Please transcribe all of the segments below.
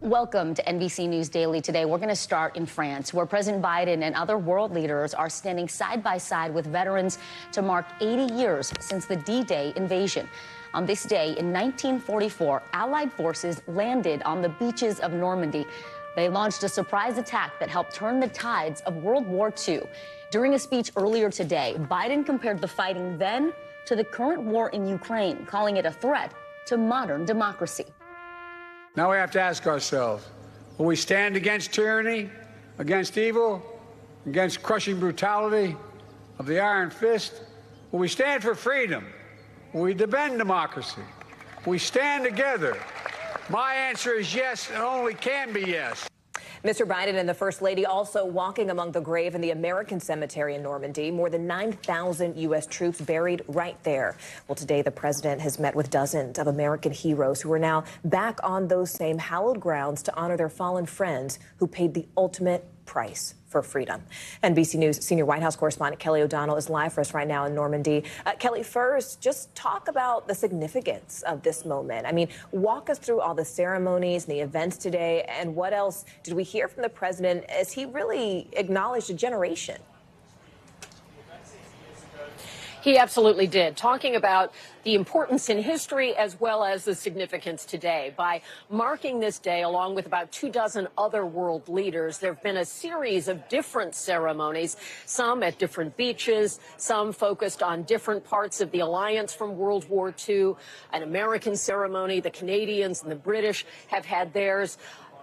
Welcome to NBC News Daily. Today, we're going to start in France, where President Biden and other world leaders are standing side by side with veterans to mark 80 years since the D-Day invasion. On this day in 1944, Allied forces landed on the beaches of Normandy. They launched a surprise attack that helped turn the tides of World War II. During a speech earlier today, Biden compared the fighting then to the current war in Ukraine, calling it a threat to modern democracy. Now we have to ask ourselves, will we stand against tyranny, against evil, against crushing brutality of the iron fist? Will we stand for freedom? Will we defend democracy? Will we stand together? My answer is yes, and only can be yes. Mr. Biden and the First Lady also walking among the grave in the American cemetery in Normandy. More than 9,000 U.S. troops buried right there. Well, today the president has met with dozens of American heroes who are now back on those same hallowed grounds to honor their fallen friends who paid the ultimate price for freedom. NBC News senior White House correspondent Kelly O'Donnell is live for us right now in Normandy. Kelly, first, just talk about the significance of this moment. I mean, walk us through all the ceremonies and the events today, and what else did we hear from the president as he really acknowledged a generation? He absolutely did, talking about the importance in history as well as the significance today. By marking this day, along with about 24 other world leaders, there have been a series of different ceremonies, some at different beaches, some focused on different parts of the alliance from World War II, an American ceremony. The Canadians and the British have had theirs.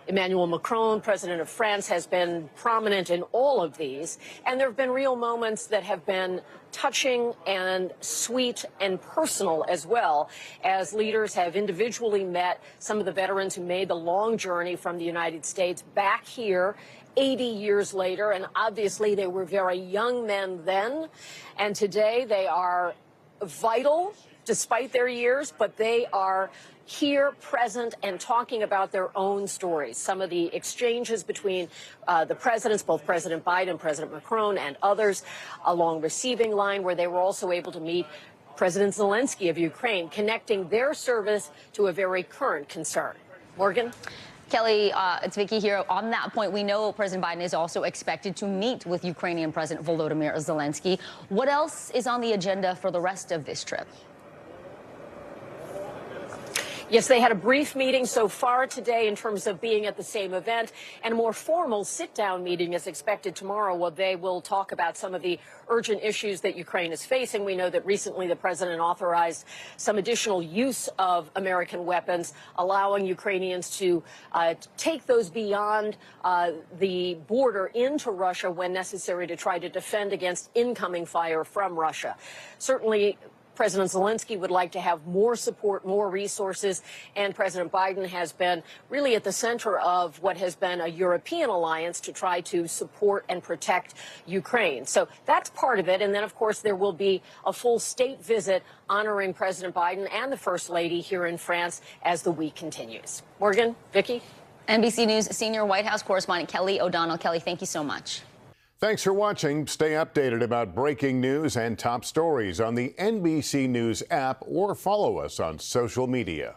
Emmanuel Macron, president of France, has been prominent in all of these. And there have been real moments that have been touching and sweet and personal as well, as leaders have individually met some of the veterans who made the long journey from the United States back here 80 years later. And obviously they were very young men then. And today they are vital despite their years, but they are here, present, and talking about their own stories. Some of the exchanges between the presidents, both President Biden, President Macron, and others, along receiving line, where they were also able to meet President Zelensky of Ukraine, connecting their service to a very current concern. Morgan? Kelly, it's Vicky here. On that point, we know President Biden is also expected to meet with Ukrainian President Volodymyr Zelensky. What else is on the agenda for the rest of this trip? Yes, they had a brief meeting so far today in terms of being at the same event, and a more formal sit-down meeting is expected tomorrow, where they will talk about some of the urgent issues that Ukraine is facing. We know that recently the president authorized some additional use of American weapons, allowing Ukrainians to take those beyond the border into Russia when necessary to try to defend against incoming fire from Russia. Certainly, President Zelensky would like to have more support, more resources, and President Biden has been really at the center of what has been a European alliance to try to support and protect Ukraine. So that's part of it. And then, of course, there will be a full state visit honoring President Biden and the First Lady here in France as the week continues. Morgan, Vicky? NBC News senior White House correspondent Kelly O'Donnell. Kelly, thank you so much. Thanks for watching. Stay updated about breaking news and top stories on the NBC News app or follow us on social media.